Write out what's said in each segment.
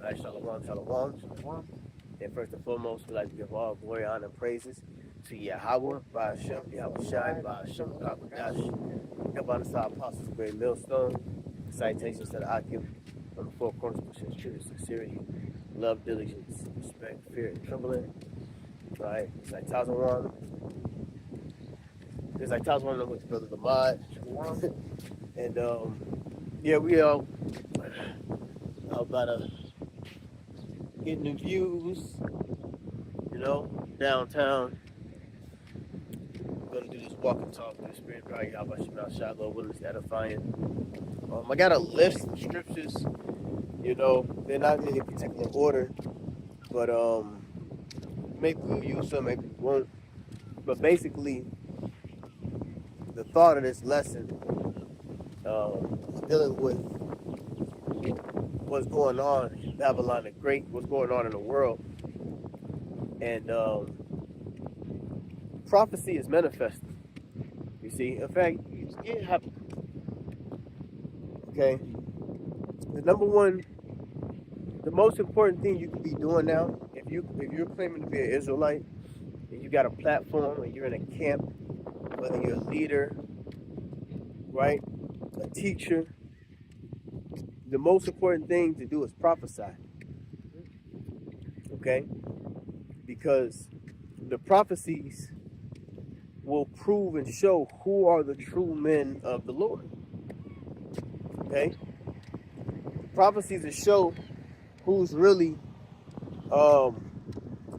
All right, shalom, shalom. Shalom. And first and foremost, we'd like to give all glory, honor, and praises to Yahweh, Ba'ashem, Yahweh Shai, Ba'ashem, Rakadash, Kabbalah Apostles, Great Millstone, citations to the Akim from the four corners, pushing truth, sincerity, love, diligence, respect, fear, and trembling. All right, it's like Tazawan. It's like Tazawan with the brother Lamad. And yeah, we all about to get new views, downtown. We're gonna do this walk and talk through the spirit, right? How about you, Shot, Lord, willing, edifying. I got a list of scriptures, they're not in any particular order, but maybe we'll use some, maybe we won't. But basically, the thought of this lesson is dealing with what's going on in Babylon the Great, what's going on in the world. And prophecy is manifesting. You see, in fact, you get Habakkuk. Okay? The most important thing you could be doing now, if you're claiming to be an Israelite, and you got a platform, and you're in a camp, whether you're a leader, right, a teacher, the most important thing to do is prophesy. Okay? Because the prophecies will prove and show who are the true men of the Lord. Okay? Prophecies will show who's really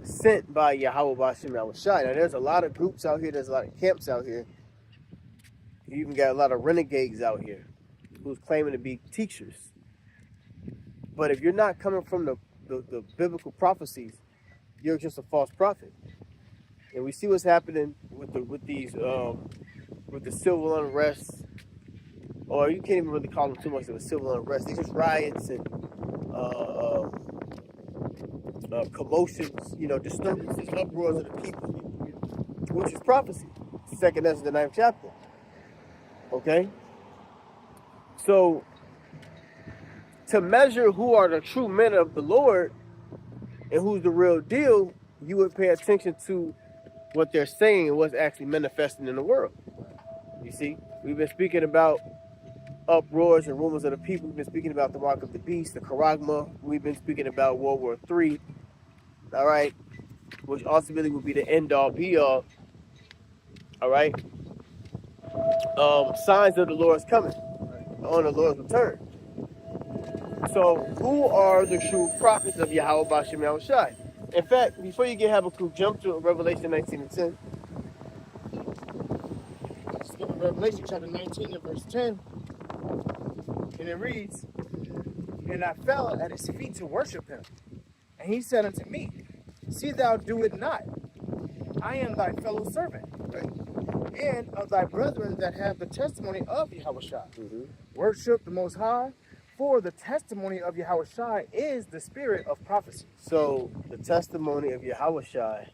sent by Yahweh Ba'ashem Yahweh Shai. Now, there's a lot of groups out here, there's a lot of camps out here. You even got a lot of renegades out here who's claiming to be teachers. But if you're not coming from the biblical prophecies, you're just a false prophet. And we see what's happening with the civil unrest, or you can't even really call them too much of a civil unrest. They're just riots and commotions, disturbances, uproars of the people, which is prophecy. 2 Ezra, the 9th chapter. Okay? So, to measure who are the true men of the Lord and who's the real deal, you would pay attention to what they're saying and what's actually manifesting in the world. You see, we've been speaking about uproars and rumors of the people. We've been speaking about the mark of the beast, the charagma. We've been speaking about World War III, all right, which ultimately will be the end all be all, all right. Signs of the Lord's coming, on the Lord's return. So, who are the true prophets of Yahweh Ba'ashem Yahweh Shai? In fact, before you get Habakkuk, jump to Revelation 19 and 10. Revelation chapter 19 and verse 10. And it reads, "And I fell at his feet to worship him. And he said unto me, See thou do it not. I am thy fellow servant, and of thy brethren that have the testimony of Yahushua. Worship the Most High, for the testimony of Yahushua is the spirit of prophecy." So the testimony of Yahushua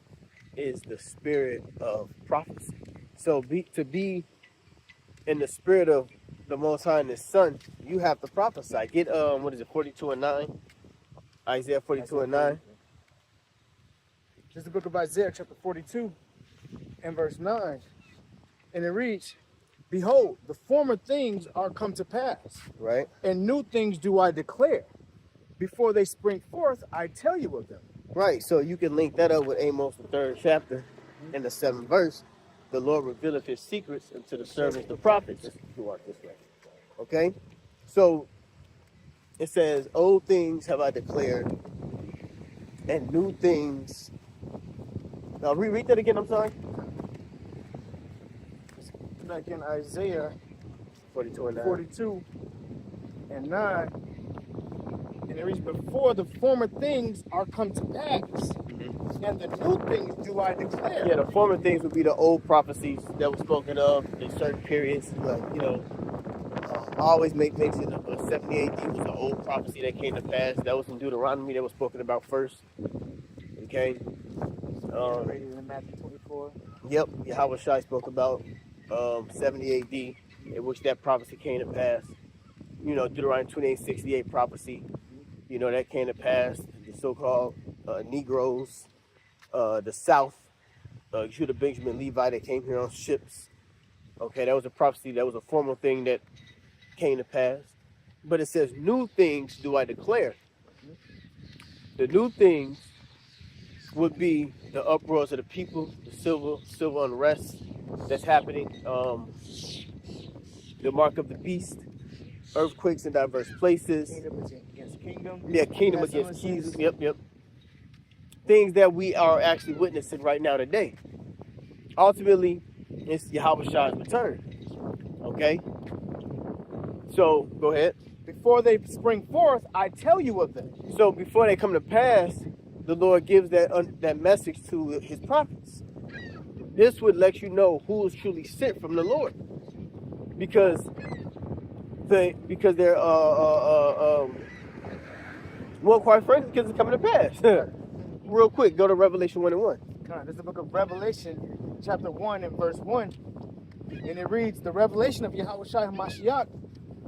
is the spirit of prophecy. So to be in the spirit of the Most High and His Son, you have to prophesy. Get 42 and 9. Isaiah 42 and 9. This is the book of Isaiah chapter 42 and verse 9. And it reads, "Behold, the former things are come to pass, Right. and new things do I declare. Before they spring forth, I tell you of them." Right. So you can link that up with Amos, the 3rd chapter, and the 7th verse. The Lord revealeth His secrets unto the servants, the prophets. Who are this way. Okay. So it says, "Old things have I declared, and new things." Now read that again. I'm sorry. Back in Isaiah 42 and 9. 42 and 9. And it reads, "Before the former things are come to pass, and the new things do I declare." Yeah, the former things would be the old prophecies that were spoken of in certain periods. Like, I always make mention of 70 AD was an old prophecy that came to pass. That was in Deuteronomy that was spoken about first. Okay. Rated in Matthew 24. Yep, Yahweh Shai spoke about 70 AD, in which that prophecy came to pass. Deuteronomy 28:68 prophecy. You know, that came to pass. The so-called Negroes, the South, Judah, Benjamin, Levi, that came here on ships. Okay, that was a prophecy. That was a formal thing that came to pass. But it says, new things do I declare. The new things would be the uproars of the people, the civil unrest that's happening, the mark of the beast, earthquakes in diverse places. Kingdom against kingdom. Yeah, kingdom against kingdom. Yep. Things that we are actually witnessing right now today. Ultimately, it's Yahweh Shah's return. Okay? So, go ahead. Before they spring forth, I tell you of them. So, before they come to pass, the Lord gives that message to his prophets. This would let you know who is truly sent from the Lord. Because they're well, quite frankly, because it's coming to pass. Real quick, go to Revelation 1:1. This is the book of Revelation, chapter 1 and verse 1. And it reads, the revelation of Yahweh Shai HaMashiach,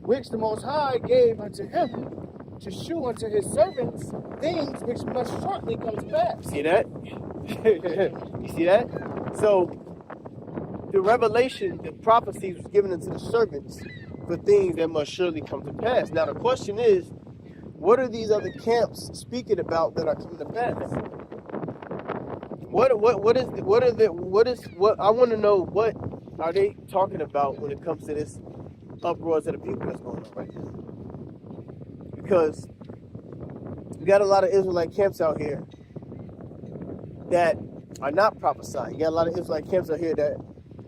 which the Most High gave unto him to shew unto his servants things which must shortly come to pass. See that? You see that? So, the revelation, the prophecies was given unto the servants for things that must surely come to pass. Now, the question is, what are these other camps speaking about that are coming to pass? What I want to know, what are they talking about when it comes to this uproars of the people that's going on right now? Because you got a lot of Israelite camps out here that are not prophesying. You got a lot of Israelite camps out here that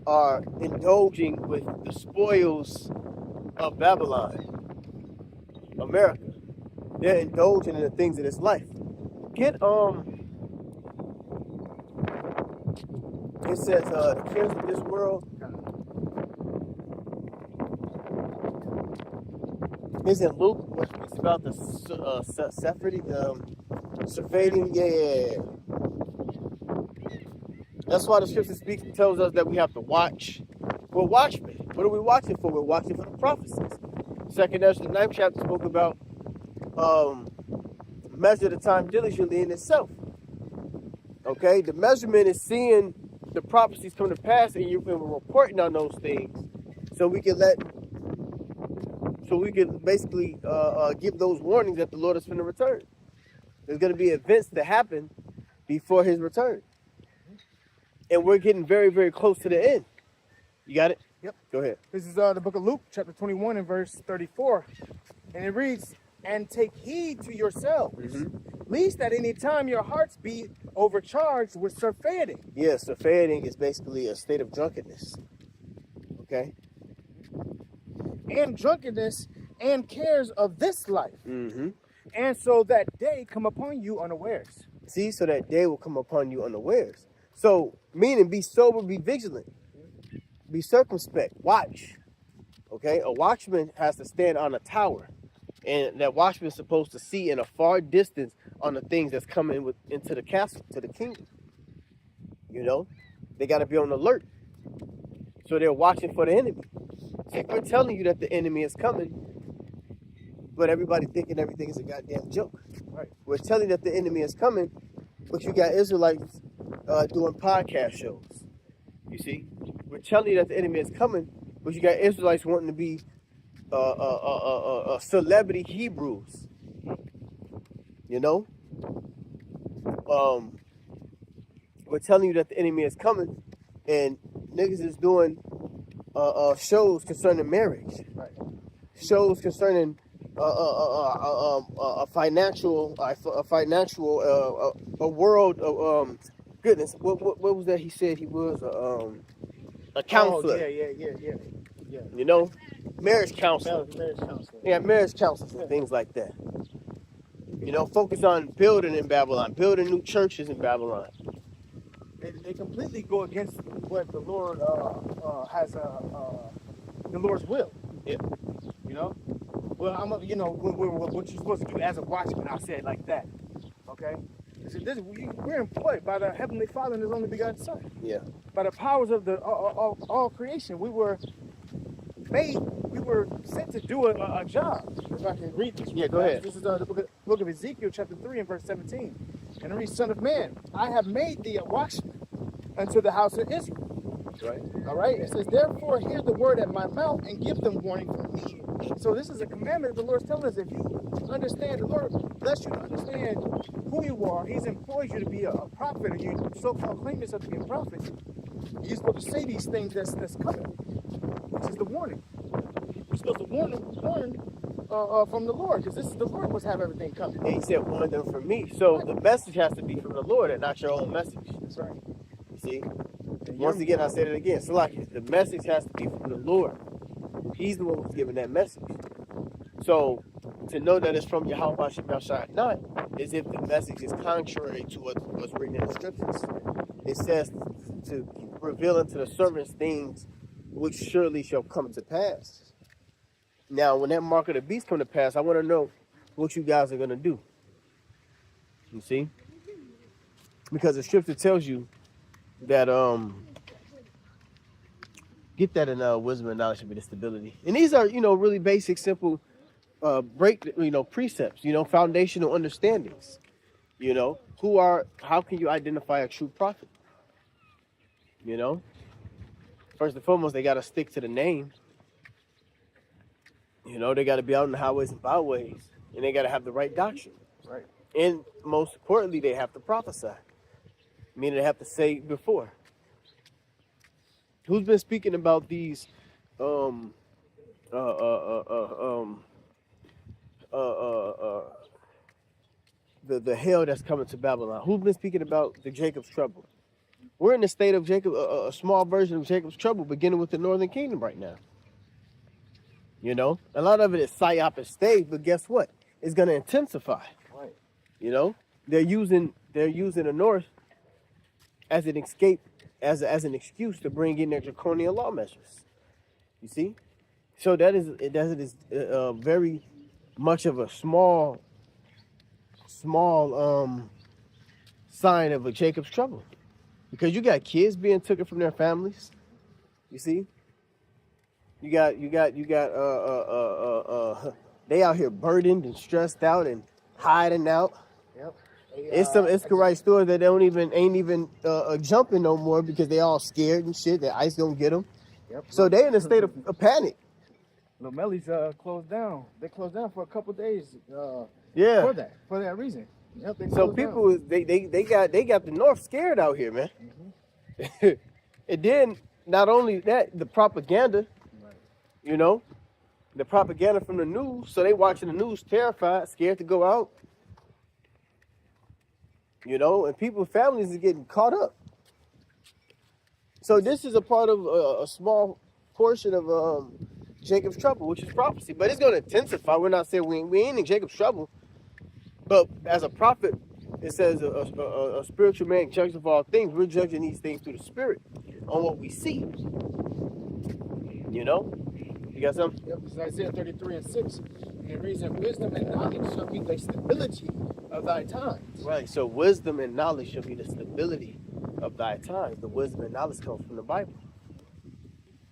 are indulging with the spoils of Babylon, America. They're indulging in the things of this life. It says the cares of this world. Isn't Luke what speaks about the Sephardim? Yeah. That's why the scripture tells us that we have to watch. We're watchmen. What are we watching for? We're watching for the prophecies. 2nd Ezra, the 9th chapter, spoke about measure the time diligently in itself. Okay, the measurement is seeing the prophecies come to pass, and we're reporting on those things, so we can basically give those warnings that the Lord is going to return. There's going to be events that happen before his return, and we're getting very, very close to the end. You got it? Yep. Go ahead. This is the book of Luke, chapter 21 and verse 34. And it reads, and take heed to yourselves, lest at any time your hearts be overcharged with surfeiting. Yeah, surfeiting is basically a state of drunkenness. Okay? And drunkenness and cares of this life. Mm-hmm. And so that day come upon you unawares. See, so that day will come upon you unawares. So, meaning be sober, be vigilant. Be circumspect. Watch. Okay? A watchman has to stand on a tower. And that watchman is supposed to see in a far distance on the things that's coming into the castle, to the kingdom. You know? They got to be on alert. So they're watching for the enemy. So we're telling you that the enemy is coming, but everybody thinking everything is a goddamn joke. Right. We're telling you that the enemy is coming, but you got Israelites doing podcast shows. You see? We're telling you that the enemy is coming, but you got Israelites wanting to be celebrity Hebrews. You know? We're telling you that the enemy is coming, and niggas is doing shows concerning marriage. Right. Shows concerning a world of goodness. What was that he said he was? A counselor. Oh, yeah. You know, marriage counselor. Marriage counselor. Yeah, marriage counselors and things like that. You know, focus on building in Babylon, building new churches in Babylon. They completely go against what the Lord has, the Lord's will. Yeah. You know? Well, what you're supposed to do as a watchman, I'll say it like that. Okay? We're employed by the Heavenly Father and His only begotten Son. Yeah. By the powers of all creation, we were were sent to do a job. If I can read this. Yeah, go ahead. This is the book of Ezekiel, chapter 3 and verse 17. And it reads, Son of man, I have made thee a watchman unto the house of Israel. Right. All right. It says, therefore, hear the word at my mouth and give them warning from me. So this is a commandment the Lord's telling us. If you understand, the Lord bless you to understand who you are. He's employed you to be a prophet, or you so-called claim yourself to be a prophet. You're supposed to say these things that's coming. This is the warning. You're supposed to warn from the Lord, because this is the Lord must have everything coming. And he said, warn them from me. So the message has to be from the Lord and not your own message. That's right. You see? Once again, I said it again. So like, the message has to be from the Lord. He's the one who's giving that message. So to know that it's from Yahweh Shai not is if the message is contrary to what's written in the scriptures. It says to reveal unto the servants things which surely shall come to pass. Now, when that mark of the beast come to pass, I want to know what you guys are going to do. You see? Because the scripture tells you that, get that in wisdom and knowledge should be the stability. And these are, really basic, simple, precepts, foundational understandings. How can you identify a true prophet? First and foremost, they got to stick to the name. They got to be out in the highways and byways, and they got to have the right doctrine. Right. And most importantly, they have to prophesy, meaning they have to say before. Who's been speaking about these, the hell that's coming to Babylon? Who's been speaking about the Jacob's trouble? We're in the state of Jacob, a small version of Jacob's trouble, beginning with the northern kingdom right now. A lot of it is psyop stage, but guess what? It's going to intensify. Right. They're using the north as an escape, as an excuse to bring in their draconian law measures. You see, so that is very much of a small sign of a Jacob's trouble, because you got kids being taken from their families. You see. You got they out here burdened and stressed out and hiding out. Yep. It's some Iscariot stores that ain't even jumping no more because they all scared and shit that ICE gonna get them. Yep. So they in a state of panic. Lomelli's closed down. They closed down for a couple days. Yeah. For that reason. Yep. So people they got the North scared out here, man. Mm-hmm. And then not only that, the propaganda. The propaganda from the news. So they watching the news terrified, scared to go out. And people's families are getting caught up. So this is a part of a small portion of Jacob's trouble, which is prophecy. But it's going to intensify. We're not saying we ain't in Jacob's trouble. But as a prophet, it says a spiritual man judges of all things. We're judging these things through the spirit on what we see. You got something? Yep, it's Isaiah 33 and 6. And it reads that wisdom and knowledge shall be the stability of thy times. Right, so wisdom and knowledge shall be the stability of thy times. The wisdom and knowledge comes from the Bible.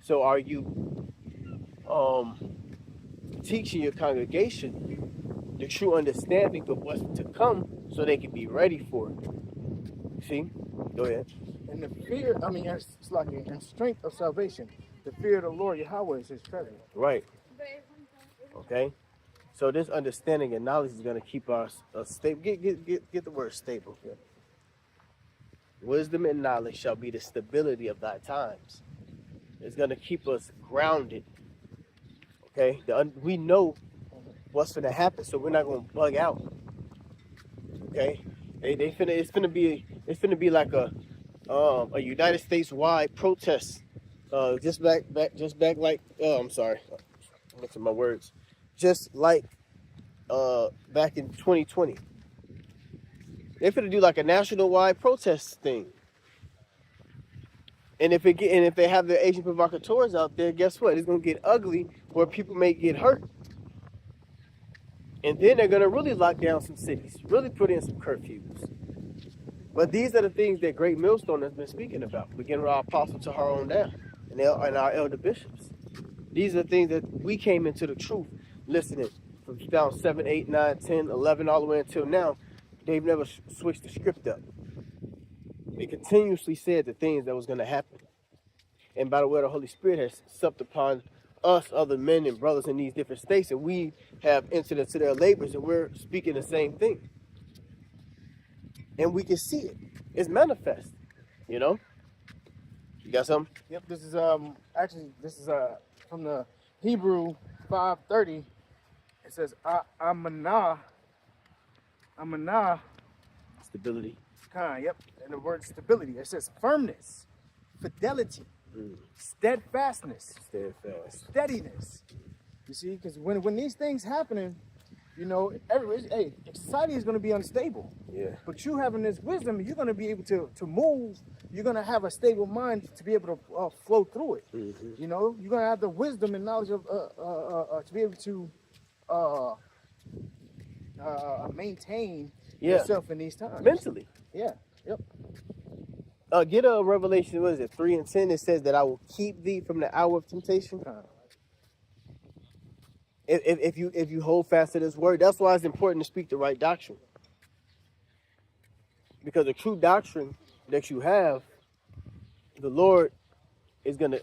So are you teaching your congregation the true understanding of what's to come so they can be ready for it? See? Go ahead. And the fear, it's like in strength of salvation. The fear of the Lord Yahweh is his treasure. Right. Okay. So this understanding and knowledge is going to keep us stable. Get the word stable. Yeah. Wisdom and knowledge shall be the stability of thy times. It's going to keep us grounded. Okay. We know what's going to happen, so we're not going to bug out. Okay. It's going to be like a United States wide protest. Just back like I'm sorry, I'm mixing my words. Just like back in 2020, they're gonna do like a national wide protest thing. And if they have their agent provocateurs out there, guess what? It's gonna get ugly where people may get hurt. And then they're gonna really lock down some cities, really put in some curfews. But these are the things that Great Millstone has been speaking about, beginning with our apostle to her own down. And our elder bishops. These are things that we came into the truth listening from 2007, 8, 9, 10, 11, all the way until now. They've never switched the script up. They continuously said the things that was going to happen. And by the way, the Holy Spirit has supped upon us, other men and brothers in these different states, and we have entered into their labors, and we're speaking the same thing. And we can see it. It's manifest. You know? You got something? Yep, this is actually this is from the Hebrew 5:30. It says amanah. Stability. Yep, and the word stability. It says firmness, fidelity, steadfastness, steadiness. You see, because when these things happening, you know, society is going to be unstable. Yeah. But you having this wisdom, you're going to be able to move. You're going to have a stable mind to be able to flow through it. You know, you're going to have the wisdom and knowledge of to be able to maintain yourself in these times. Mentally. Yeah. Yep. Get a Revelation, what is it, 3 and 10? It says that I will keep thee from the hour of temptation. If you hold fast to this word, that's why it's important to speak the right doctrine. Because the true doctrine that you have, the Lord is gonna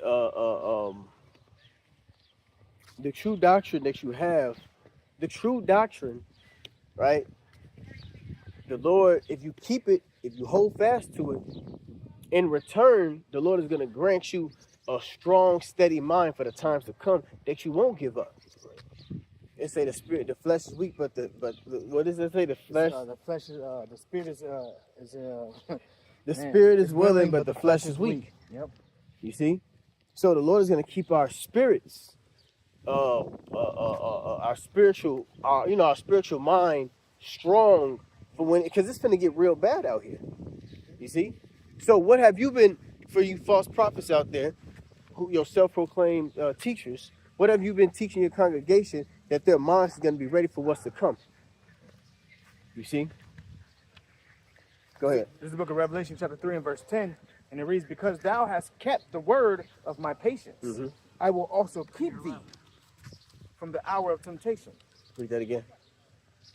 the true doctrine that you have, the true doctrine, right? The Lord, if you keep it, if you hold fast to it, in return, the Lord is gonna grant you a strong, steady mind for the times to come that you won't give up. It say the flesh is weak, but what does it say? The spirit is the spirit is willing, but the flesh is weak. Yep. You see, so the Lord is going to keep our spirits, our spiritual mind strong for when, because it's going to get real bad out here. You see, so what have you been, for you false prophets out there, who your self-proclaimed teachers? What have you been teaching your congregation that their minds is going to be ready for what's to come? You see? Go ahead. This is the book of Revelation chapter 3 and verse 10. And it reads, because thou hast kept the word of my patience, I will also keep thee from the hour of temptation. Read that again.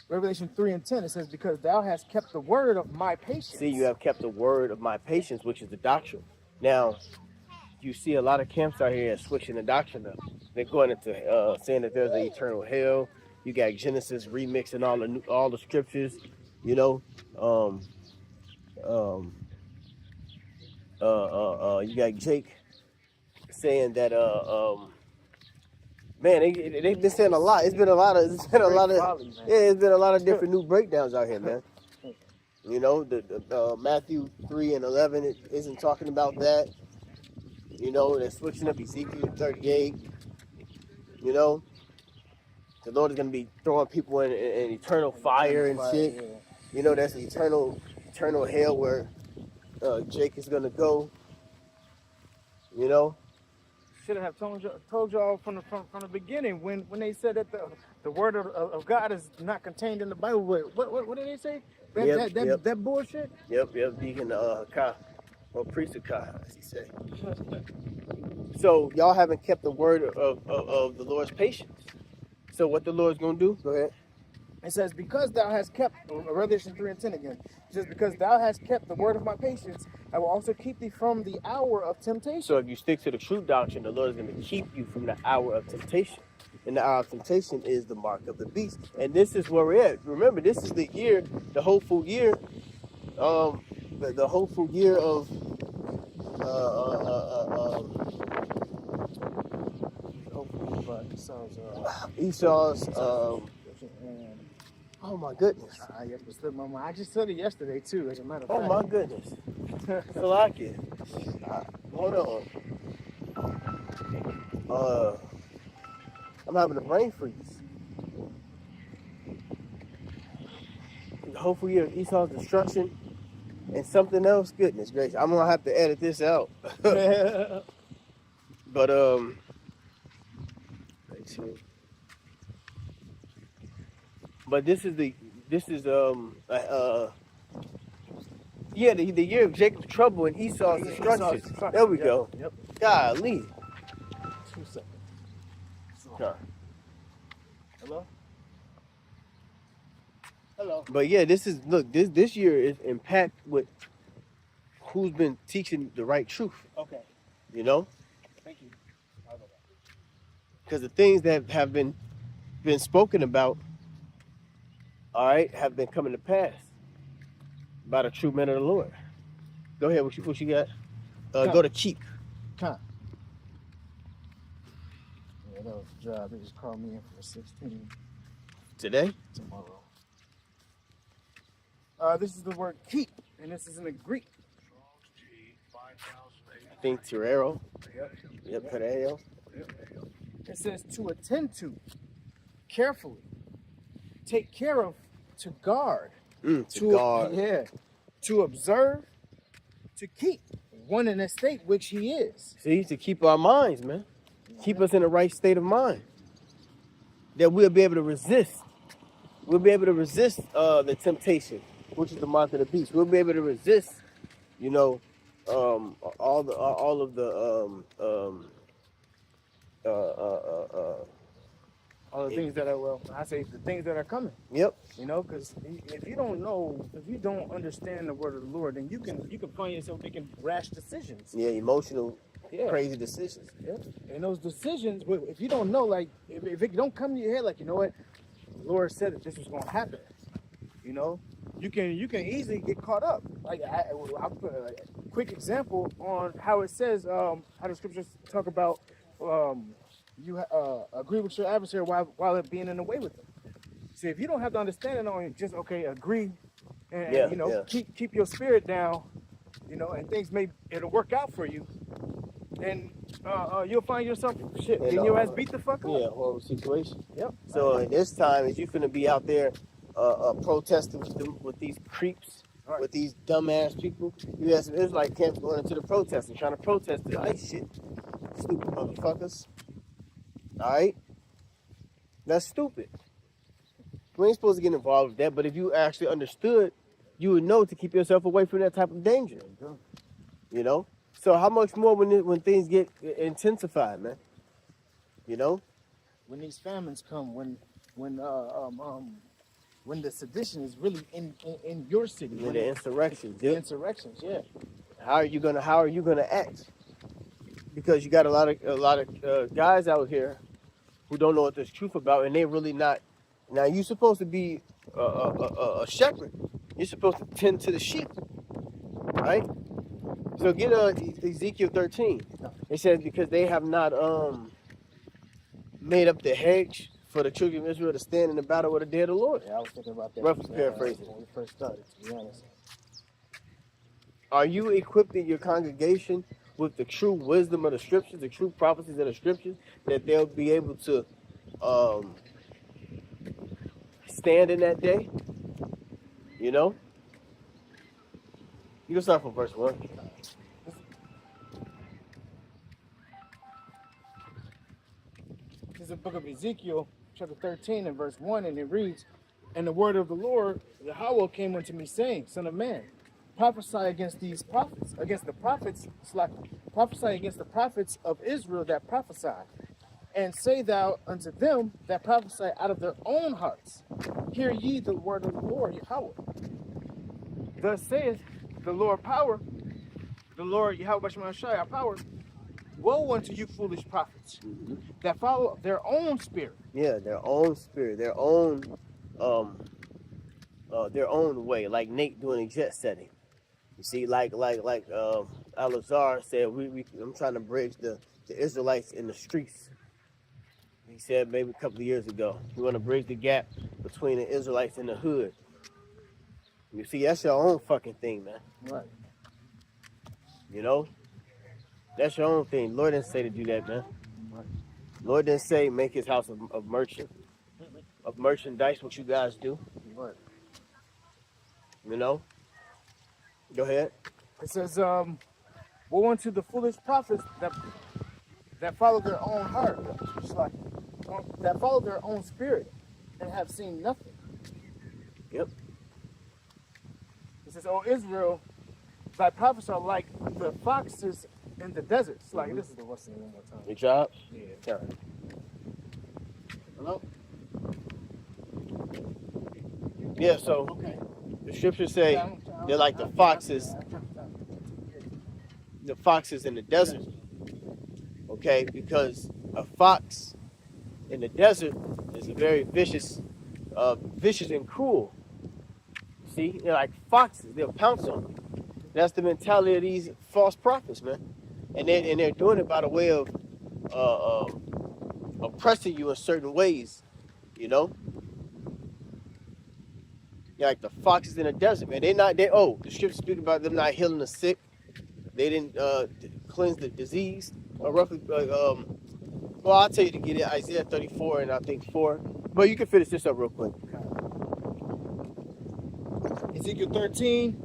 Revelation 3 and 10, it says, because thou hast kept the word of my patience. See, you have kept the word of my patience, which is the doctrine. Now, you see a lot of camps out here switching the doctrine up. They're going into saying that there's an eternal hell. You got Genesis remixing all the scriptures, you know. You got Jake saying that man, they've been saying a lot. It's been a lot of different new breakdowns out here, man. You know, the Matthew 3 and 11 it isn't talking about that. You know, they're switching up Ezekiel 38. You know, the Lord is going to be throwing people in eternal fire and shit. Yeah. You know, that's the eternal hell where Jake is going to go. You know, should have told y'all from the beginning when they said that the word of God is not contained in the Bible. What did they say? That bullshit. Yep. Deacon Ka, or priest of Ka, as he said. So y'all haven't kept the word of the Lord's patience. So what the Lord's gonna do? Go ahead. It says, because thou hast kept, Revelation 3 and 10 again. It says, because thou hast kept the word of my patience, I will also keep thee from the hour of temptation. So if you stick to the true doctrine, the Lord is going to keep you from the hour of temptation. And the hour of temptation is the mark of the beast. And this is where we're at. Remember, this is the year, the hopeful year, the hopeful year of Esau's oh my goodness. I just said it yesterday too, as a matter of fact. Oh my goodness. I like it. Hold on. I'm having a brain freeze. Hopefully of Esau's destruction and something else. Goodness gracious. I'm gonna have to edit this out. But But this is the year of Jacob's trouble and Esau's destruction. There we go. Yep. Golly. 2 seconds. Hello. But yeah, this year is impact with who's been teaching the right truth. Okay. You know, Thank you. I'll go back. because the things that have been spoken about, all right, have been coming to pass by the true men of the Lord. Go ahead. What you got? Go to keep Con. Yeah, that was a job. They just called me in for 16 today. tomorrow. This is the word keep, and this is in the Greek. I think Terrero. Yep. Yep, Terrero. It says to attend to, carefully, take care of, to guard, To guard. yeah, to observe, to keep one in a state which he is. See, to keep our minds, man. Keep us in the right state of mind. That we'll be able to resist. We'll be able to resist the temptation, which is the mark of the beast. We'll be able to resist, you know, all of the All the things that are, well, I say the things that are coming. Yep. You know, because if you don't know, if you don't understand the word of the Lord, then you can find yourself making rash decisions. Yeah, emotional, Yeah. crazy decisions. Yeah. And those decisions, if you don't know, like, if it don't come to your head, like, you know what, the Lord said that this was going to happen, you know, you can easily get caught up. Like, I'll put a quick example on how it says, how the scriptures talk about, you agree with your adversary while it being in the way with them. See, if you don't have the understanding on just, okay, agree and you know, keep your spirit down, you know, and things it'll work out for you, then you'll find yourself getting your ass beat the fuck up. Yeah, horrible situation. Yep. So in this time, is you finna be out there protesting with these creeps, Right. with these dumbass people. You have some Israelite camps going into the protest and trying to protest the ice shit. Stupid motherfuckers. All right? That's stupid. We ain't supposed to get involved with that, but if you actually understood, you would know to keep yourself away from that type of danger. You know? So how much more when things get intensified, man? You know? When these famines come, when the sedition is really in your city, When the insurrections, the insurrections, yeah. How are you gonna act? Because you got a lot of guys out here who don't know what there's truth about, and they're really not. Now you're supposed to be a shepherd. You're supposed to tend to the sheep, right? So get Ezekiel 13. It says because they have not made up the hedge for the children of Israel to stand in the battle with the day of the Lord. Yeah, I was thinking about that. Roughly paraphrasing. When we first started, to be honest. Are you equipping your congregation with the true wisdom of the scriptures, the true prophecies of the scriptures, that they'll be able to stand in that day? You know? You can start from verse 1. This is the book of Ezekiel, chapter 13 and verse 1, and it reads, "And the word of the Lord, Yahweh, came unto me, saying, Son of man, prophesy against these prophets, prophesy against the prophets of Israel that prophesy, and say thou unto them that prophesy out of their own hearts, hear ye the word of the Lord, Yahweh. Thus saith the Lord power, the Lord Yahweh Shai, our power, woe unto you foolish prophets that follow their own spirit." Yeah, their own spirit, their own way, like Nate doing a jet setting. You see, like Al-Azhar said, I'm trying to bridge the Israelites in the streets. He said maybe a couple of years ago, we want to bridge the gap between the Israelites and the hood. You see, that's your own fucking thing, man. Right. You know? That's your own thing. Lord didn't say to do that, man. Lord didn't say make his house of merchandise, what you guys do. Right. You know? Go ahead. It says, woe unto the foolish prophets that follow their own heart, that follow their own spirit, and have seen nothing. Yep. It says, "O Israel, thy prophets are like the foxes in the deserts." Like, this is the Western one more time. Your job? Yeah. Hello? Yeah, so Okay. the scriptures say they're like the foxes in the desert. Okay, because a fox in the desert is a very vicious and cruel. See, they're like foxes, they'll pounce on you. That's the mentality of these false prophets, man. And they're doing it by the way of uh, uh, oppressing you in certain ways, you know? You're like the foxes in the desert, man. The scripture speak about them not healing the sick. They didn't cleanse the disease. Roughly, well, I'll tell you to get it, Isaiah 34 and I think 4. But you can finish this up real quick. Ezekiel 13,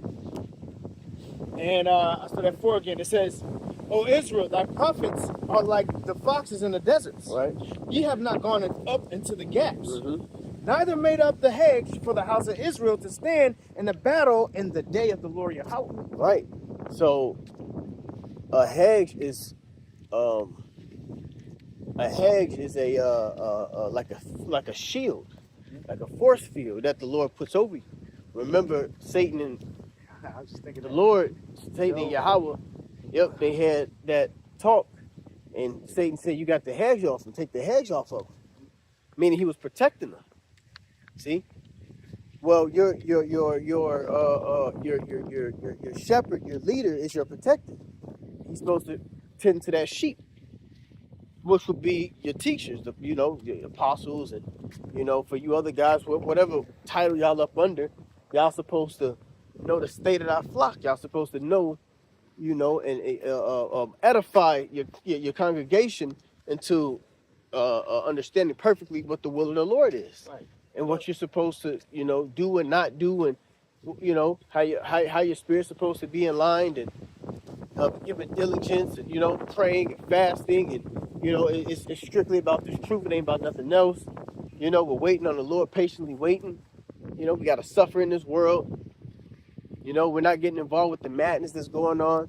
and I start at 4 again. It says, O Israel, thy prophets are like the foxes in the deserts. Right? Ye have not gone up into the gaps, Mm-hmm. neither made up the hedge for the house of Israel to stand in the battle in the day of the Lord Yahweh. Right. So a hedge is a like a shield, like a force field that the Lord puts over you. Remember, Satan and I was just thinking the Lord, Satan and Yahweh, yep, they had that talk, and Satan said, "You got the hedge off and take the hedge off of them," meaning he was protecting them. See, well, your shepherd, your leader, is your protector. He's supposed to tend to that sheep, which would be your teachers, the apostles, and for you other guys, whatever title y'all up under, y'all supposed to know the state of that flock. Y'all supposed to know, and edify your congregation into understanding perfectly what the will of the Lord is, Right. and what you're supposed to, do and not do, and how your spirit's supposed to be in line, and giving diligence, and praying and fasting, and it's strictly about this truth. It ain't about nothing else. We're waiting on the Lord, patiently waiting. We got to suffer in this world. We're not getting involved with the madness that's going on.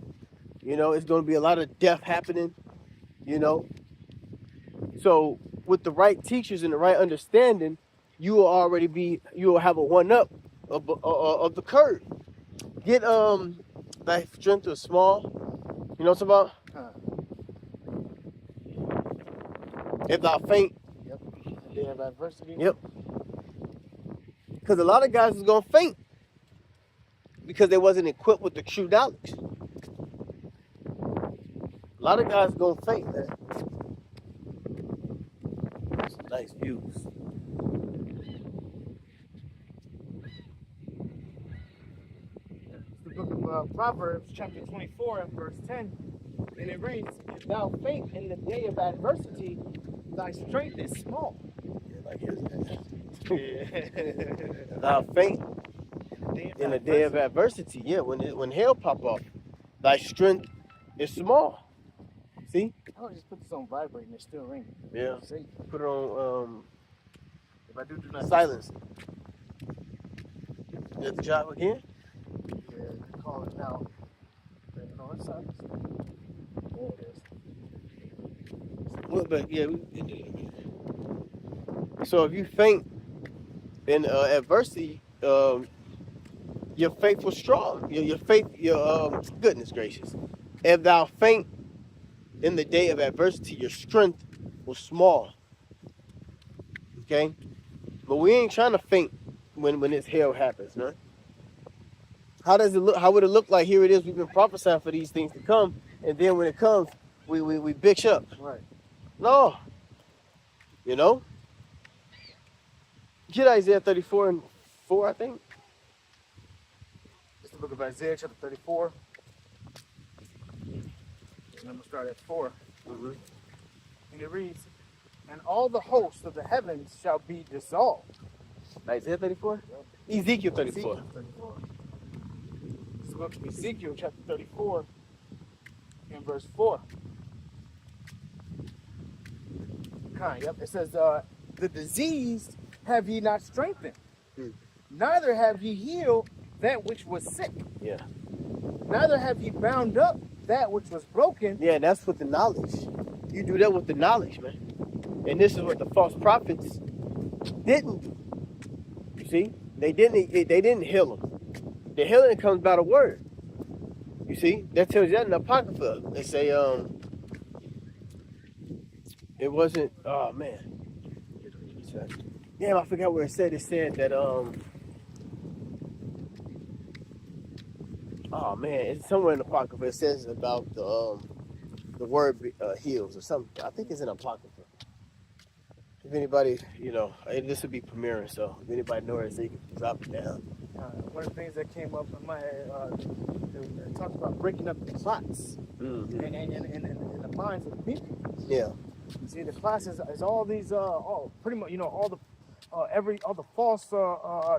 It's going to be a lot of death happening. So with the right teachers and the right understanding, you will have a one-up of the curve. Get thy strength is small. You know what I'm talking about? If thou faint. Yep. The day of adversity. Yep. Because a lot of guys is gonna faint because they wasn't equipped with the true knowledge. A lot of guys gonna faint, man. Some nice views. The book of Proverbs, chapter 24 and verse 10, and it reads, If thou faint in the day of adversity, thy strength is small. Thou faint in the day of adversity. Yeah, when hell pop off, thy strength is small. See? I would just put this on vibrate and it's still ringing. Yeah. See? Put it on If I do not silence. Did the job again? Yeah, call it now. No, it's silence. There it is. Well, but yeah. So if you faint in adversity, your faith was strong. Your faith, goodness gracious. If thou faint in the day of adversity, your strength was small. Okay? But we ain't trying to faint when this hell happens, man. How does it look? How would it look like? Here it is. We've been prophesying for these things to come, and then when it comes, we bitch up. Right. No. Get Isaiah 34 and 4, I think. It's the book of Isaiah, chapter 34. And I'm going to start at 4. Mm-hmm. And it reads, And all the hosts of the heavens shall be dissolved. Isaiah 34? Ezekiel 34. Ezekiel 34. It's the book of Ezekiel, chapter 34, and verse 4. Yep. It says, the diseased have ye not strengthened, neither have ye healed that which was sick. Yeah. Neither have ye bound up that which was broken. Yeah, that's with the knowledge. You do that with the knowledge, man. And this is what the false prophets didn't do. see, they didn't heal him. The healing comes by the word. You see, that tells you that in the Apocrypha. They say it wasn't. Oh man, damn, I forgot where it said. It said that oh man, it's somewhere in the Apocrypha. It says about the word heals or something. I think it's in Apocrypha. If anybody, this would be premiering, so if anybody knows it, so you can drop it down. One of the things that came up in my head, it talks about breaking up the clots Mm-hmm. in the minds of the people. Yeah. See, the clots is all these, pretty much, all the false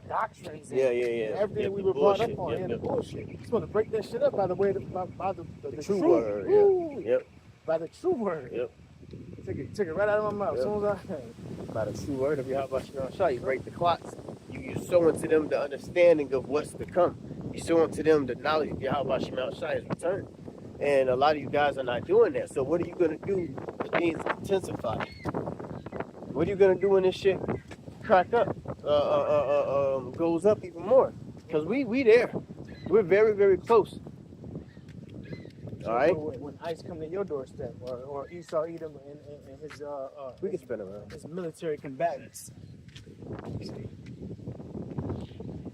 doctrines. Yeah. Everything Yep, we the were brought bullshit. up on, Yep. the bullshit. You're supposed to break that shit up by the way, by the True true word. Woo! Yep. By the true word. Yep. Took it right out of my mouth. Yep. As soon as I By the true word of Yahweh Shem Shah, you break the clots. You sow into them the understanding of what's to come. You sow into them the knowledge of Yahweh Shem Shah is returned. And a lot of you guys are not doing that. So what are you gonna do when things intensify? What are you gonna do when this shit crack up? Goes up even more? Because we there. We're very, very close. All right. When ICE come to your doorstep, or Esau Edom and his We can spin around. his military combatants,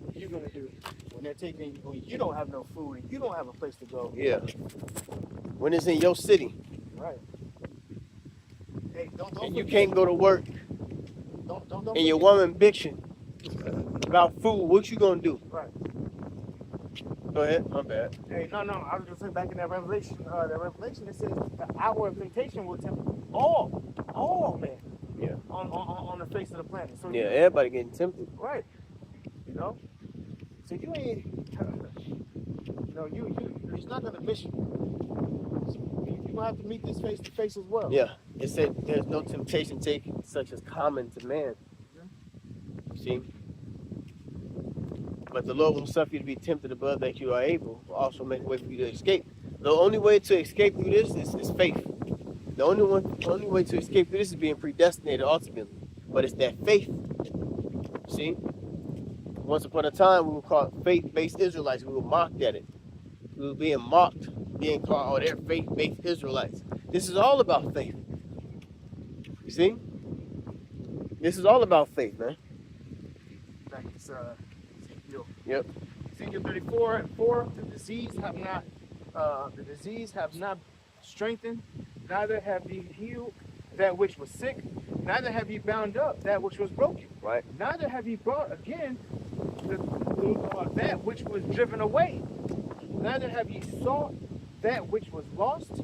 what you gonna do when you don't have no food and you don't have a place to go? Yeah. When it's in your city Right. Hey, don't and you forget- can't go to work don't and your woman bitching about food, what you gonna do? Right. Go ahead. My bad. Hey, no, I was just saying back in that Revelation. It says the hour of temptation will tempt all men. Yeah. On the face of the planet. So Yeah. Everybody getting tempted. right. So you ain't. He's not gonna miss you. You gonna have to meet this face to face as well. Yeah. It said there's no temptation taken such as common to man. See? But the Lord will suffer you to be tempted above that you are able, will also make a way for you to escape. The only way to escape through this is faith. The only way to escape through this is being predestinated ultimately. But it's that faith. See? Once upon a time, we were called faith-based Israelites. We were mocked at it. We were being mocked, being called, they're faith-based Israelites. This is all about faith. You see? This is all about faith, man. Back to Ezekiel. Yep. Ezekiel 34:4. The disease have not strengthened, neither have ye healed that which was sick, neither have ye bound up that which was broken. Right. Neither have ye brought again that which was driven away. Neither have ye sought that which was lost,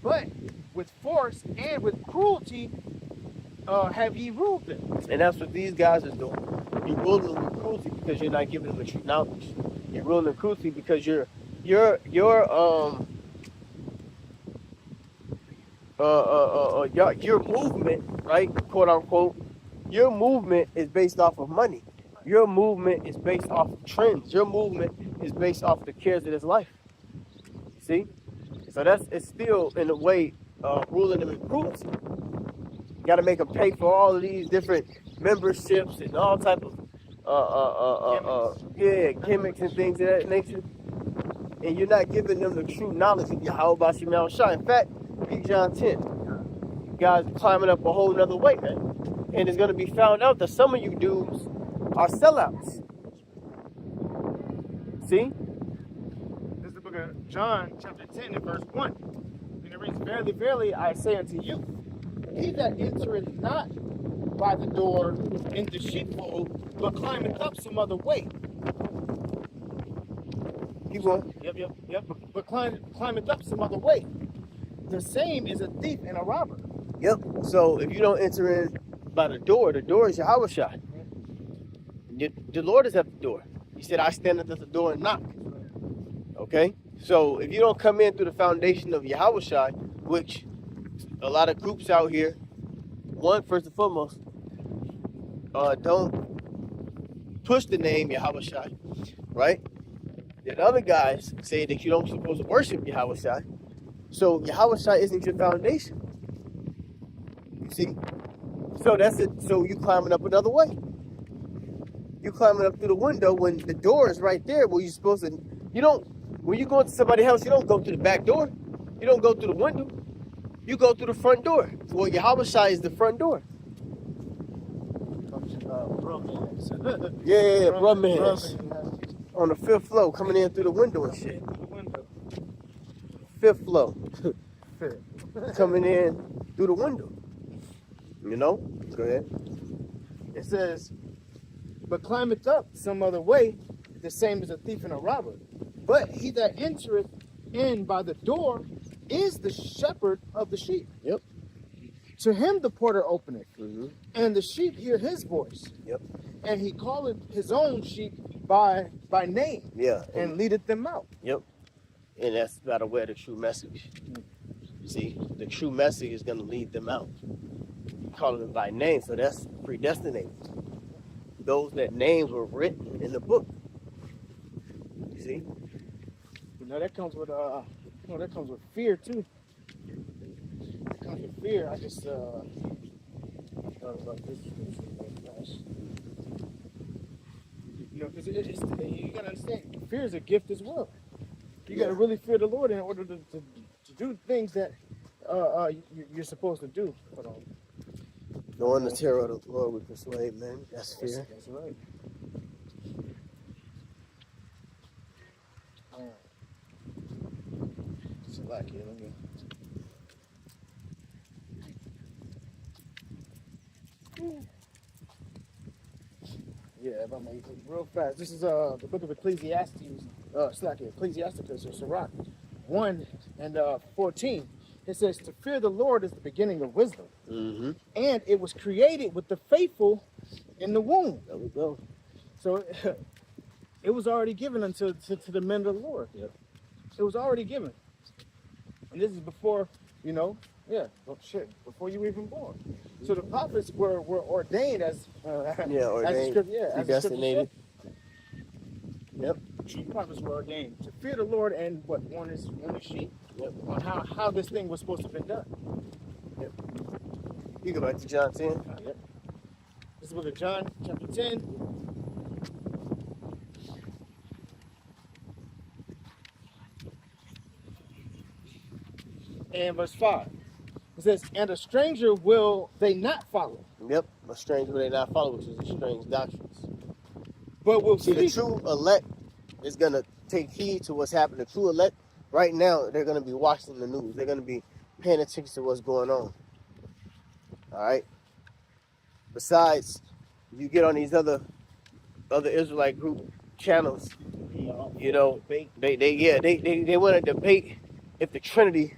but with force and with cruelty have ye ruled them. And that's what these guys are doing. You're ruling them with cruelty because you're not giving them the true knowledge. You're ruling them cruelty because your movement, right, quote unquote, your movement is based off of money. Your movement is based off of trends. Your movement is based off the cares of this life. See? So it's still in a way ruling them with cruelty. You got to make them pay for all of these different memberships and all type of gimmicks and things of that nature. And you're not giving them the true knowledge of Yahweh Shem Shah. In fact, read John 10. You guys are climbing up a whole nother way, man. And it's going to be found out that some of you dudes are sellouts. See? This is the book of John, chapter 10, and verse 1. And it reads, Verily, verily, I say unto you, he that entereth not by the door into the sheepfold, but climbeth up some other way. Keep going. Yep. But climbeth up some other way. The same is a thief and a robber. Yep. So if you don't enter in by the door is Yahweh Shah. The Lord is at the door. He said, I stand at the door and knock. Okay? So if you don't come in through the foundation of Yahweh Shah, which a lot of groups out here, one, first and foremost, don't push the name Yahweh Shah, right? Then other guys say that you don't supposed to worship Yahweh Shah. So Yahweh Shah isn't your foundation. You see? So that's it. So you climbing up another way. You climbing up through the window when the door is right there where you're supposed to. You don't. When you go into somebody's house, you don't go through the back door. You don't go through the window. You go through the front door. Well, Yahweh Shai is the front door. Yeah, brother hands. On the 5th floor, coming in through the window and shit. 5th floor. Coming in through the window. You know? Go ahead. It says, but climbeth up some other way, the same as a thief and a robber. But he that entereth in by the door is the shepherd of the sheep. Yep. To him the porter openeth, Mm-hmm. and the sheep hear his voice. Yep. And he calleth his own sheep by name, Yeah. and leadeth them out. Yep. And that's by the way the true message. See, the true message is going to lead them out. Calling them by name, so that's predestinated. Those that names were written in the book. You see? You know that comes with that comes with fear too. It comes with fear. I just thought about this. You know, because you gotta understand, fear is a gift as well. You gotta really fear the Lord in order to do things that you're supposed to do. Hold on. Knowing the terror of the Lord we persuade men. That's fear. That's right. Select here, let me. Yeah, if I'm gonna real fast. This is the book of Ecclesiastes, Ecclesiasticus or Sirach 1 and 14. It says, to fear the Lord is the beginning of wisdom. Mm-hmm. And it was created with the faithful in the womb. There we go. So it was already given unto to the men of the Lord. Yep. It was already given. And this is before, before you were even born. So the prophets were ordained as Ordained, as predestinated. Yep. The prophets were ordained to fear the Lord and warn his sheep. Yep. On how this thing was supposed to be done. Yep. You go back to John 10. Yep. This is the book of John, chapter 10. And verse 5. It says, and a stranger will they not follow. Yep. A stranger will they not follow, which is a strange doctrines. But will See, the true elect is going to take heed to what's happening. The true elect, right now, they're going to be watching the news. They're going to be paying attention to what's going on. All right? Besides, you get on these other Israelite group channels, you know, they want to debate if the Trinity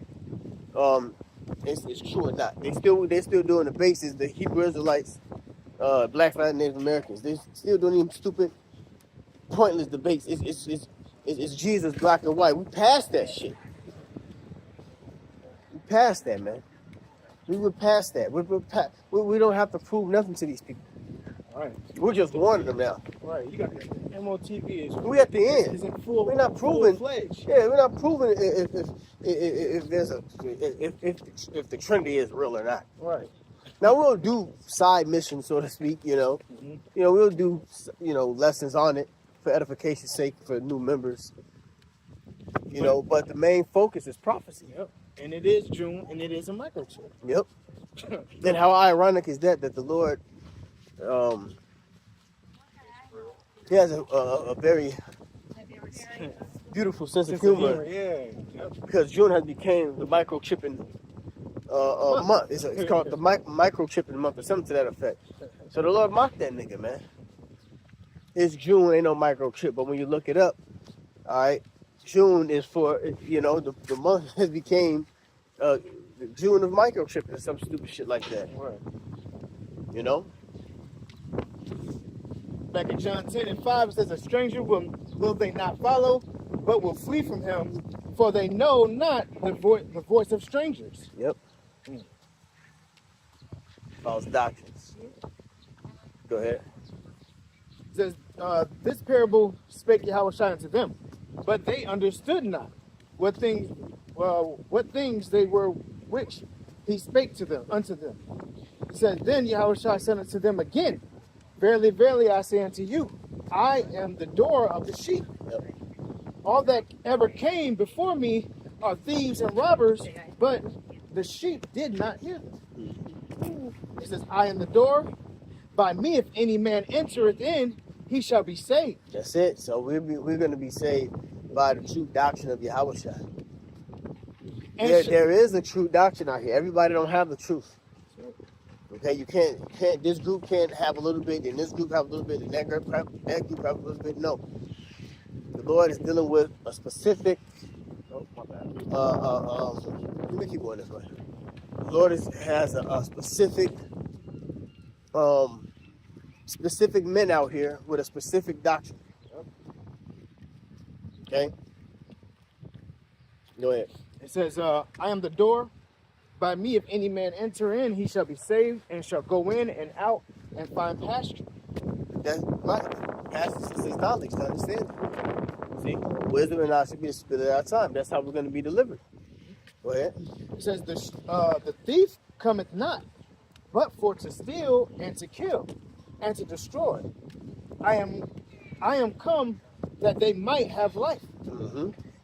is true or not. They're still doing the basis, the Hebrew Israelites, Black Latin Native Americans. They're still doing these stupid, pointless debates. It's Jesus black and white. We passed that shit. We passed that, man. We were past that. We don't have to prove nothing to these people. All right. We're just warning them now. Right. You got the MOTV is. We at the end. Is in full. We're not proving. Full-fledged. Yeah, we're not proving if the Trinity is real or not. Right. Now we'll do side missions, so to speak. You know, we'll do lessons on it for edification's sake for new members. But the main focus is prophecy. Yep. And it is June, and it is a microchip. Yep. And how ironic is that the Lord, he has a very beautiful sense of humor. Yeah. Yep. Because June has became the microchipping month. It's called the microchipping month or something to that effect. So the Lord mocked that nigga, man. It's June, ain't no microchip, but when you look it up, all right, June is for, the month has became June of microchipping or some stupid shit like that. Right. You know? Back in John 10 and 5, it says, a stranger will they not follow, but will flee from him, for they know not the voice of strangers. Yep. False doctrines. Go ahead. It says, this parable spake Yahweh Shai unto them, but they understood not what things they were which he spake to them unto them. He said, then Yahweh Shai said unto them again, Verily, verily, I say unto you, I am the door of the sheep. Yep. All that ever came before me are thieves and robbers, but the sheep did not hear them. It says, I am the door. By me, if any man entereth in, he shall be saved. That's it. So we're going to be saved by the true doctrine of Yahushua. There is a true doctrine out here. Everybody don't have the truth. Okay, you can't. This group can't have a little bit, and this group have a little bit, and that group have a little bit. No, the Lord is dealing with a specific. Oh my bad. Let me keep going this way. The Lord has a specific, specific men out here with a specific doctrine. Okay. Go ahead. It says, I am the door. By me, if any man enter in, he shall be saved and shall go in and out and find pasture. That's right. Pasture is knowledge to understand it. See? Wisdom and knowledge should be the spirit of our time. That's how we're going to be delivered. Go ahead. It says, the thief cometh not, but for to steal and to kill and to destroy. I am come that they might have life,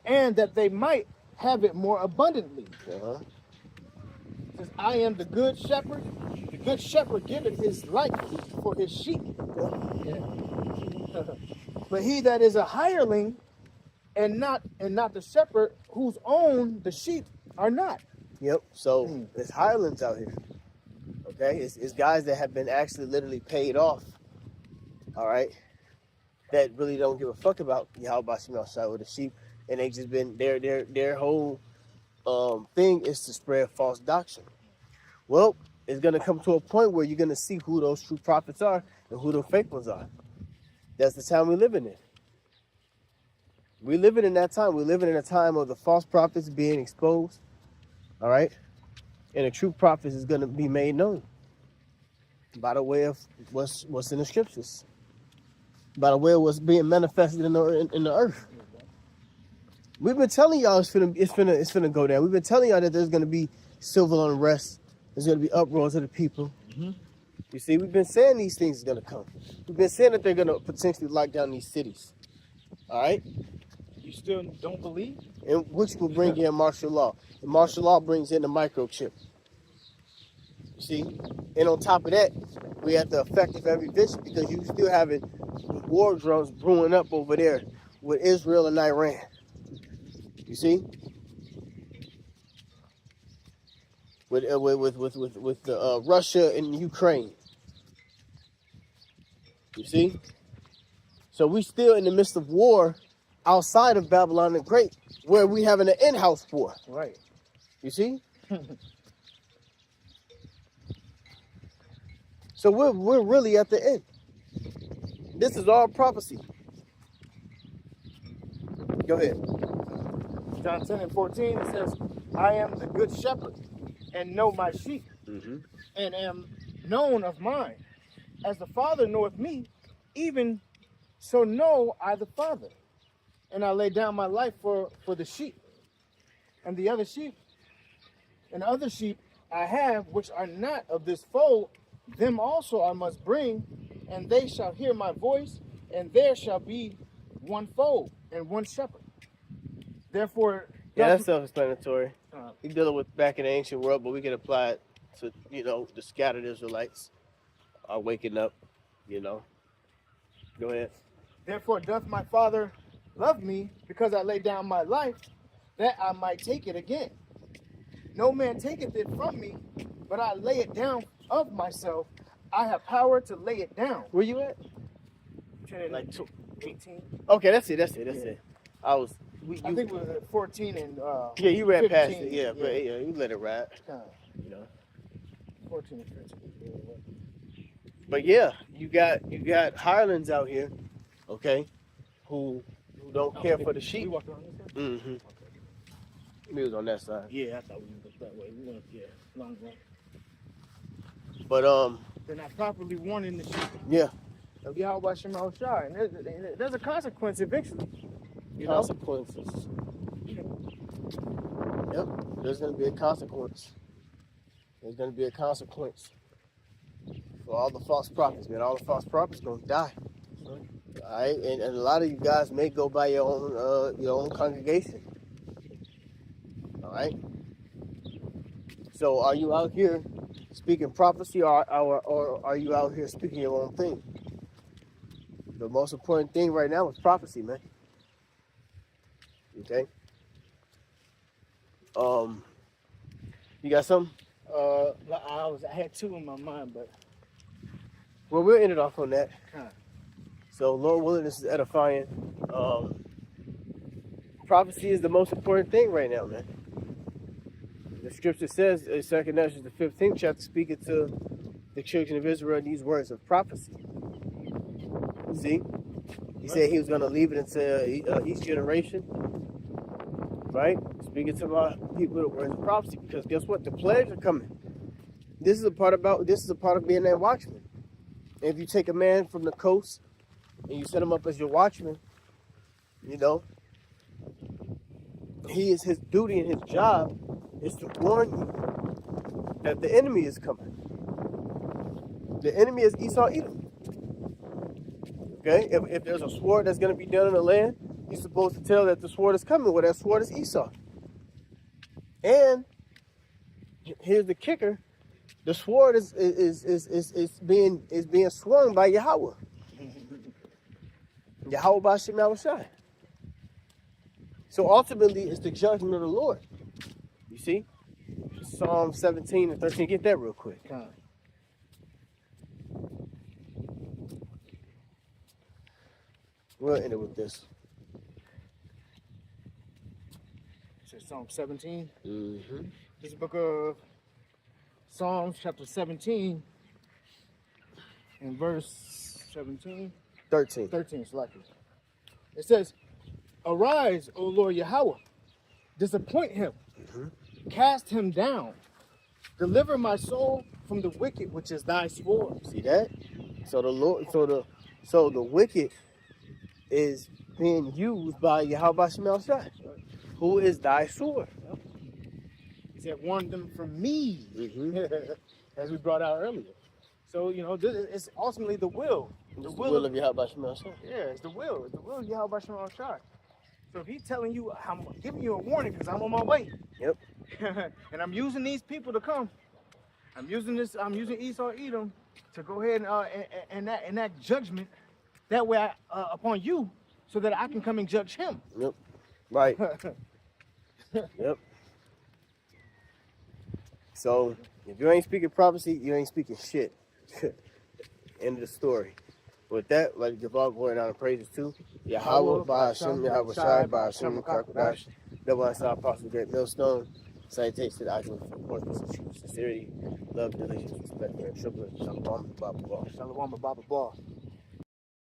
and that they might have it more abundantly. Says, I am the good shepherd. The good shepherd giveth his life for his sheep. But he that is a hireling and not the shepherd, whose own the sheep are not. Yep. So there's hirelings out here. Okay, it's guys that have been actually literally paid off. All right, that really don't give a fuck about Yahweh outside with the sheep, and they just been their whole thing is to spread false doctrine. Well, it's gonna come to a point where you're gonna see who those true prophets are and who the fake ones are. That's the time we're living in. We're living in that time. We're living in a time of the false prophets being exposed. All right, and the true prophets is gonna be made known by the way of what's in the scriptures, by the way of what's being manifested in the earth. We've been telling y'all it's finna go down. We've been telling y'all that there's gonna be civil unrest. There's gonna be uproars of the people. You see, we've been saying these things are gonna come. We've been saying that they're gonna potentially lock down these cities. All right. You still don't believe? And which will bring in martial law. And martial law brings in the microchip. You see? And on top of that, we have the effect of every vision because you still having war drones brewing up over there with Israel and Iran. You see? With Russia and Ukraine. You see? So we still in the midst of war outside of Babylon the Great, where we having an in-house war. Right. You see? So we're really at the end. This is all prophecy. Go ahead. John 10:14, it says, I am the good shepherd, and know my sheep, and am known of mine. As the Father knoweth me, even so know I the Father. And I lay down my life for the sheep. And the other sheep I have, which are not of this fold, them also I must bring, and they shall hear my voice, and there shall be one fold and one shepherd. Therefore, yeah, that's self-explanatory. We're dealing with back in the ancient world, but we can apply it to, the scattered Israelites are waking up, Go ahead. Therefore doth my Father love me, because I lay down my life, that I might take it again. No man taketh it from me, but I lay it down of myself. I have power to lay it down. Where you at? Like 18. Okay, that's it. I think it was at 14 and yeah, you ran 15, past it. Yeah, but you let it ride. 14 and 15. But yeah, you got hirelings out here, okay, who don't care for the sheep. We walked around this side? Mm-hmm. We was on that side. Yeah, I thought we went that way. We went, long way. But they're not properly warning the sheep. Yeah. Of Yahweh Shema Shai. And there's a consequence eventually. Consequences. Yep. There's gonna be a consequence. There's gonna be a consequence for all the false prophets, man. All the false prophets gonna die. All right, and a lot of you guys may go by your own congregation. All right. So, are you out here speaking prophecy, or are you out here speaking your own thing? The most important thing right now is prophecy, man. Okay. You got something? I had two in my mind, but Well, we'll end it off on that. Huh. So, Lord willing, this is edifying. Prophecy is the most important thing right now, man. The scripture says in 2 Ezra, the 15th chapter, speaking to the children of Israel these words of prophecy. You see? He said he was going to leave it into each generation, right? Speaking to my people the words of prophecy, because guess what? The plagues are coming. This is a part of being that watchman. And if you take a man from the coast and you set him up as your watchman, you know, his duty and his job is to warn you that the enemy is coming. The enemy is Esau Edom. Okay? If there's a sword that's going to be done in the land, you're supposed to tell that the sword is coming. Well, that sword is Esau. And here's the kicker: the sword is being swung by Yahweh. Yahweh Bashim Yahushai. So ultimately, it's the judgment of the Lord. You see? Psalm 17 and 13. Get that real quick. We'll end it with this. So Psalm 17. Mm-hmm. This book of Psalms, chapter 17, and verse 17. 13. 13, selected. It says, "Arise, O Lord Yahweh, disappoint him, cast him down, deliver my soul from the wicked, which is thy sword." See that? So the Lord, so the wicked is being used by Yahweh Shemel Shai, who is thy sword. He said, "Warn them from me," Mm-hmm. as we brought out earlier. So, you know, this is ultimately the will. The will of Yahweh Shemel Shai. Yeah, it's the will. It's the will of Yahweh Shemel Shai. So if he's telling you, I'm giving you a warning because I'm on my way. Yep. And I'm using these people to come. I'm using Esau Edom to go ahead and enact judgment that way upon you, so that I can come and judge him. Yep. Right. Yep. So if you ain't speaking prophecy, you ain't speaking shit. End of the story. With that, let us give all glory and honor and praises to Yahweh, by Hashem, Yahweh Shai, by Hashem, Kakadash, Double Ansar, Apostle Great Millstone. Salutations to the actual sincerity, love, diligence, respect, and triplet. Shalom, Baba Ball. Shalom, Baba Ball.